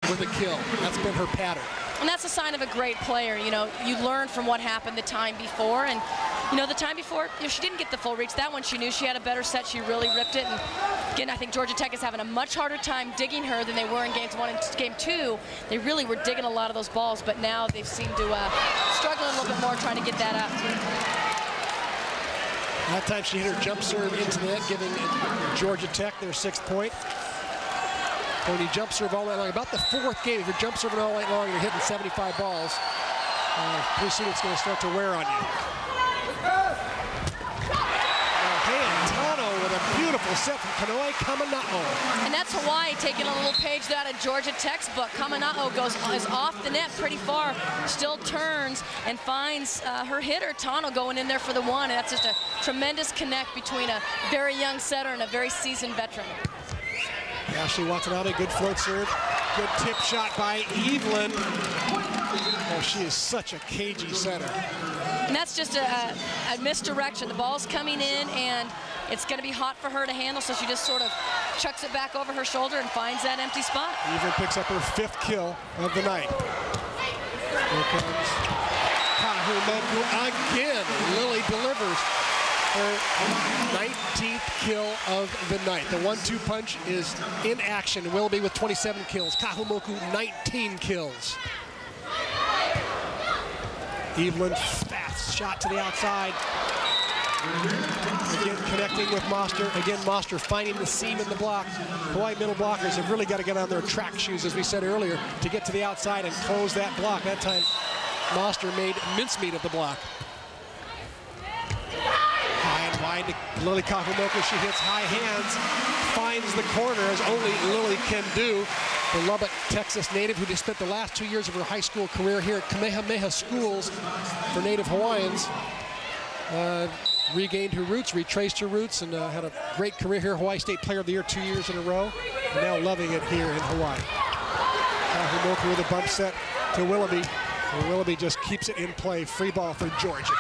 with a kill. That's been her pattern. And that's a sign of a great player. You know, you learn from what happened the time before. And, you know, the time before, you know, she didn't get the full reach. That one she knew she had a better set. She really ripped it. And, again, I think Georgia Tech is having a much harder time digging her than they were in games 1 and game 2. They really were digging a lot of those balls, but now they've seemed to struggle a little bit more trying to get that up. That time she hit her jump serve into the net, giving Georgia Tech their 6th point. When you jump serve all night long, about the 4th game, if you're jump serving all night long, you're hitting 75 balls. Pretty soon it's going to start to wear on you. Tano with a beautiful set from Kanoe Kamana'o. And that's Hawaii taking a little page out of Georgia Tech's book. Kamana'o is off the net pretty far, still turns and finds her hitter, Tano, going in there for the 1. And that's just a tremendous connect between a very young setter and a very seasoned veteran. Ashley Watanabe, good float serve. Good tip shot by Evelyn. Oh, she is such a cagey setter. And that's just a misdirection. The ball's coming in, and it's going to be hot for her to handle, so she just sort of chucks it back over her shoulder and finds that empty spot. Evelyn picks up her 5th kill of the night. Here comes Kahumoku again. Lily delivers her 19th kill of the night. The 1-2 punch is in action. Willoughby with 27 kills. Kahumoku 19 kills. Evelyn, fast shot to the outside. Again, connecting with Moster. Again, Moster finding the seam in the block. Hawaii middle blockers have really got to get on their track shoes, as we said earlier, to get to the outside and close that block. That time, Moster made mincemeat of the block. High and wide to Lily Kahumoku. She hits high hands, finds the corner, as only Lily can do. The Lubbock, Texas native, who just spent the last 2 years of her high school career here at Kamehameha Schools for Native Hawaiians. Regained her roots, retraced her roots, and had a great career here. Hawaii State Player of the Year 2 years in a row, and now loving it here in Hawaii. Kahumoku with a bump set to Willoughby, and Willoughby just keeps it in play. Free ball for Georgia.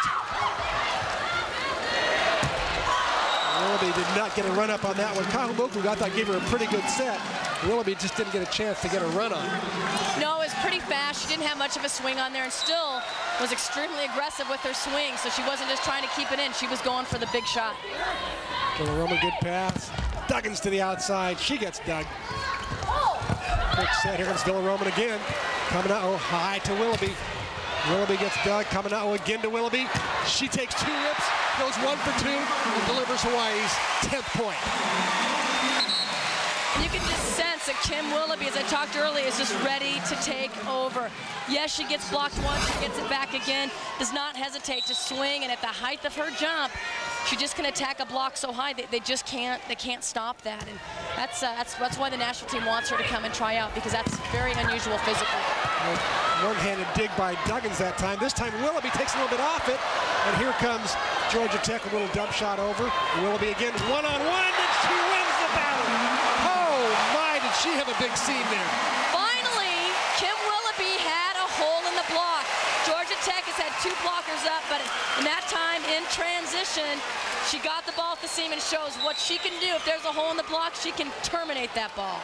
Willoughby did not get a run up on that one. Kahumoku, I thought, gave her a pretty good set. Willoughby just didn't get a chance to get a run on. No, it was pretty fast. She didn't have much of a swing on there, and still was extremely aggressive with her swing, so she wasn't just trying to keep it in. She was going for the big shot. Villaroma, good pass. Duggins to the outside. She gets dug. Quick set. Here comes Villaroma again. Kamana'o high to Willoughby. Willoughby gets dug. Kamana'o again to Willoughby. She takes 2 rips, goes 1 for 2, and delivers Hawaii's 10th point. You can just sense that Kim Willoughby, as I talked earlier, is just ready to take over. Yes, she gets blocked once, she gets it back again, does not hesitate to swing, and at the height of her jump, she just can attack a block so high they just can't stop that. And that's why the national team wants her to come and try out, because that's very unusual physically. One-handed dig by Duggins that time. This time Willoughby takes a little bit off it, and here comes Georgia Tech, a little dump shot over. Willoughby again, one-on-one, and she wins the battle. Oh my, did she have a big seam there. Finally, Kim Willoughby had a hole in the block. Georgia Tech has had 2 blockers up, but in that time, in transition, she got the ball at the seam and shows what she can do. If there's a hole in the block, she can terminate that ball.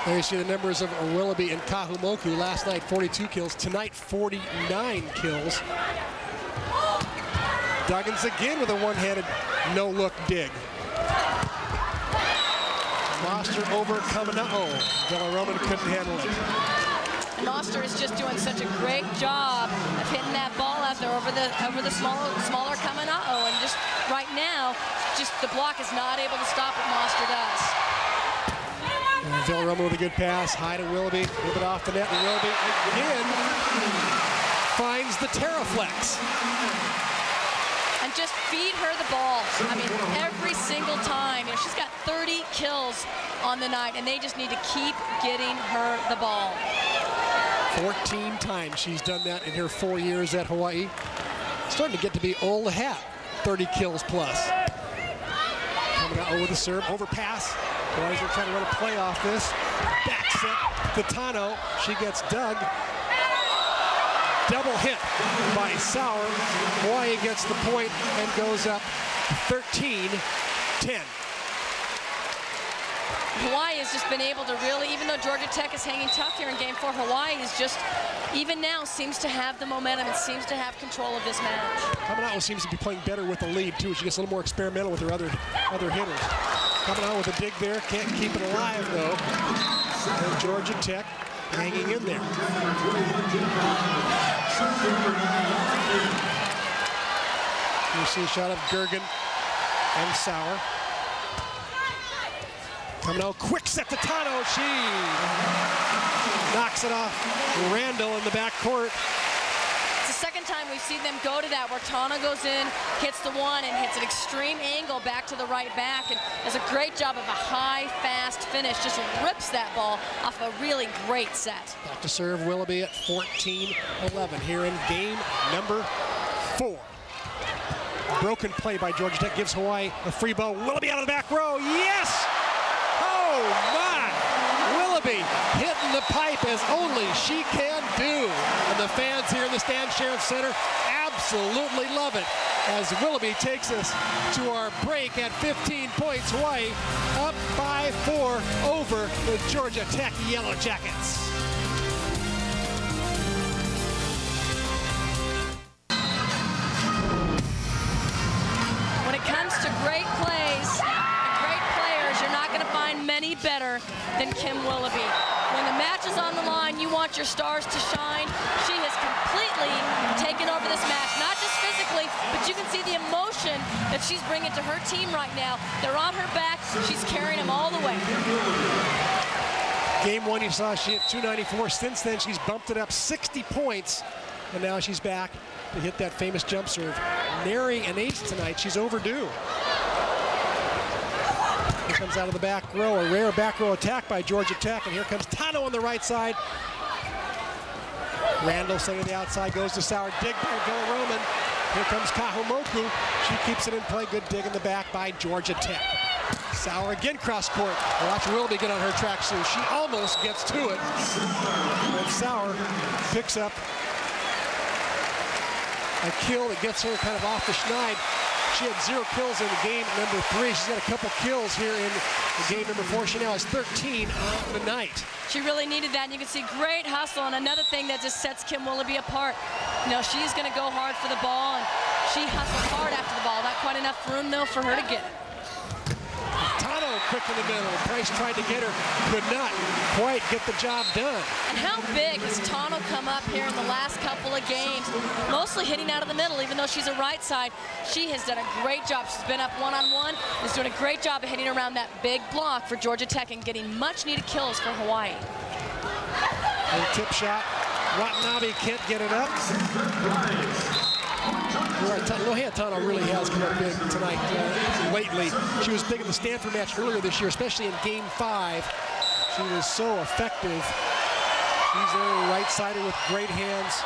There you see the numbers of Willoughby and Kahumoku. Last night, 42 kills. Tonight, 49 kills. Duggins again with a one-handed no-look dig. Moster over Kamana'o. Villaroma couldn't handle it. Moster is just doing such a great job of hitting that ball out there over the smaller Kamana'o, and just right now, just the block is not able to stop what Moster does. Villaroma with a good pass, high to Willoughby, a little bit off the net, and Willoughby again finds the Terraflex. And just feed her the ball. I mean, every single time. You know, she's got 30 kills on the night, and they just need to keep getting her the ball. 14 times she's done that in her 4 years at Hawaii. Starting to get to be old hat, 30 kills plus. Coming out over the serve, overpass. Boys are trying to run a play off this. Back set to Tano. She gets dug. Double hit by Sauer. Hawaii gets the point and goes up 13-10. Hawaii has just been able to really, even though Georgia Tech is hanging tough here in Game 4, Hawaii is just, even now, seems to have the momentum and seems to have control of this match. Kamana'o seems to be playing better with the lead, too. She gets a little more experimental with her other hitters. Kamana'o with a dig there. Can't keep it alive, though. And Georgia Tech hanging in there. You see a shot of Gergen and Sauer. Kamana'o, quick set to Tano. She knocks it off Randall in the back court. It's the second time we've seen them go to that, where Tano goes in, hits the one, and hits an extreme angle back to the right back, and does a great job of a high, fast finish. Just rips that ball off a really great set. Back to serve Willoughby at 14-11 here in game number 4. Broken play by Georgia Tech gives Hawaii a free ball. Willoughby out of the back row. Yes! Oh my! Willoughby hitting the pipe as only she can do. And the fans here in the Stan Sheriff Center absolutely love it as Willoughby takes us to our break at 15 points. Hawaii up by 4 over the Georgia Tech Yellow Jackets. When it comes to great plays and great players, you're not going to find many better than Kim Willoughby. When the match is on the line, you want your stars to shine. She has completely taken over this match, not just physically, but you can see the emotion that she's bringing to her team right now. They're on her back. She's carrying them all the way. Game 1, you saw she hit 294. Since then, she's bumped it up 60 points, and now she's back to hit that famous jump serve. Nary an ace tonight. She's overdue. Here comes out of the back row, a rare back row attack by Georgia Tech, and here comes Tano on the right side. Randall setting the outside, goes to Sauer, dig by Villaroman. Here comes Kahumoku. She keeps it in play. Good dig in the back by Georgia Tech. Sauer again cross court. Watch Willoughby get on her track soon. She almost gets to it. And Sauer picks up a kill that gets her kind of off the schneid. She had 0 kills in game number 3. She's got a couple kills here in game number 4. She now has 13 on the night. She really needed that, and you can see great hustle. And another thing that just sets Kim Willoughby apart, you know, she's going to go hard for the ball, and she hustles hard after the ball. Not quite enough room, though, for her to get it. Tano quick in the middle. Price tried to get her, could not quite get the job done. And how big has Tano come up here in the last couple of games? Mostly hitting out of the middle, even though she's a right side. She has done a great job. She's been up one-on-one, is doing a great job of hitting around that big block for Georgia Tech and getting much-needed kills for Hawaii. And a tip shot. Watanabe can't get it up. Lohan Tano really has come up big tonight lately. She was big in the Stanford match earlier this year, especially in game 5. She was so effective. She's there right-sided with great hands.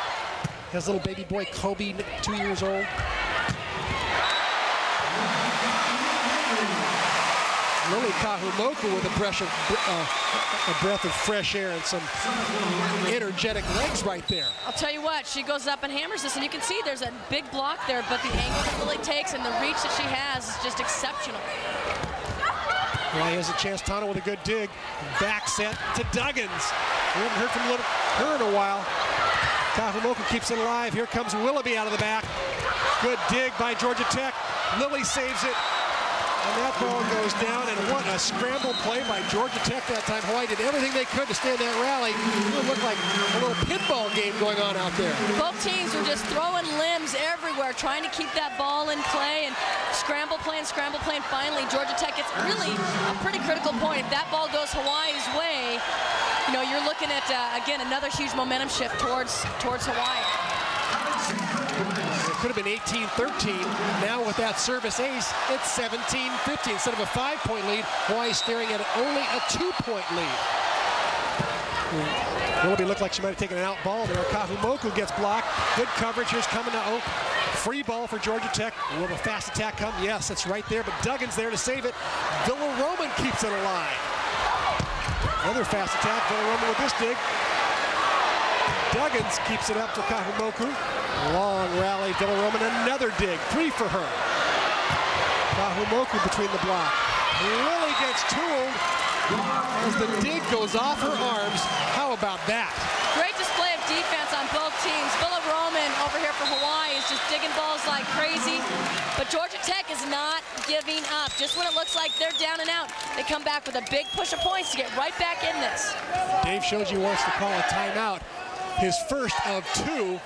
Has little baby boy Kobe, 2 years old. Lily Kahumoku with a breath of fresh air and some energetic legs right there. I'll tell you what, she goes up and hammers this, and you can see there's a big block there, but the angle that Lily takes and the reach that she has is just exceptional. Well, he has a chance. Tano with a good dig. Back set to Duggins. We haven't heard from her in a while. Kahumoku keeps it alive. Here comes Willoughby out of the back. Good dig by Georgia Tech. Lily saves it. And that ball goes down, and what a scramble play by Georgia Tech that time. Hawaii did everything they could to stand that rally. It looked like a little pinball game going on out there. Both teams were just throwing limbs everywhere, trying to keep that ball in play, and scramble play, and finally Georgia Tech gets really a pretty critical point. If that ball goes Hawaii's way, you know, you're looking at, again, another huge momentum shift towards Hawaii. It could have been 18-13. Now with that service ace, it's 17-15. Instead of a 5-point lead, Hawaii staring at only a 2-point lead. Willoughby looked like she might have taken an out ball there. Kahumoku gets blocked. Good coverage. Here's Kamana'o. Free ball for Georgia Tech. Will the fast attack come? Yes, it's right there, but Duggins there to save it. Villaroman keeps it alive. Another fast attack. Villaroman with this dig. Duggins keeps it up for Kahumoku. Long rally, Villaroman, another dig. 3 for her. Kahumoku between the block. Lily gets tooled, as the dig goes off her arms. How about that? Great display of defense on both teams. Villa Roman over here for Hawaii is just digging balls like crazy. But Georgia Tech is not giving up. Just when it looks like they're down and out, they come back with a big push of points to get right back in this. Dave Shoji wants to call a timeout. His first of two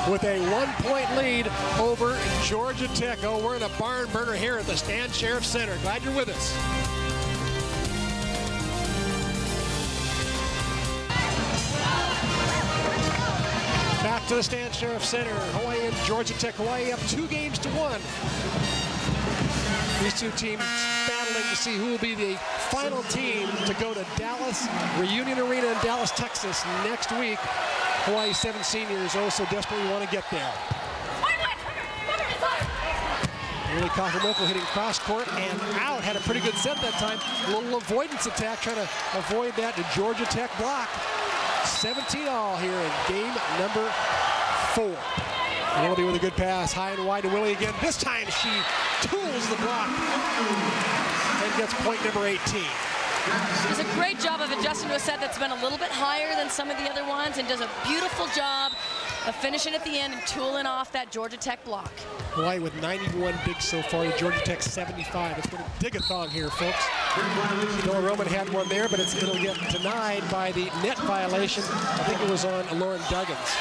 with a 1-point lead over Georgia Tech. Oh, we're in a barn burner here at the Stan Sheriff Center. Glad you're with us. Back to the Stan Sheriff Center. Hawaii and Georgia Tech. Hawaii up 2-1. These two teams battling to see who will be the final team to go to Dallas Reunion Arena in Dallas, Texas next week. Hawaii 7 seniors also desperately want to get there. Really Kakamoko hitting cross court and out. Had a pretty good set that time. A little avoidance attack trying to avoid that to Georgia Tech block. 17-all here in game number 4. Willie with a good pass, high and wide to Willie again. This time she tools the block and gets point number 18. Does a great job of adjusting to a set that's been a little bit higher than some of the other ones, and does a beautiful job of finishing at the end and tooling off that Georgia Tech block. Hawaii with 91 digs so far, to Georgia Tech 75. It's been a dig-a-thon here, folks. Noah Roman had one there, but it'll get denied by the net violation. I think it was on Lauren Duggins.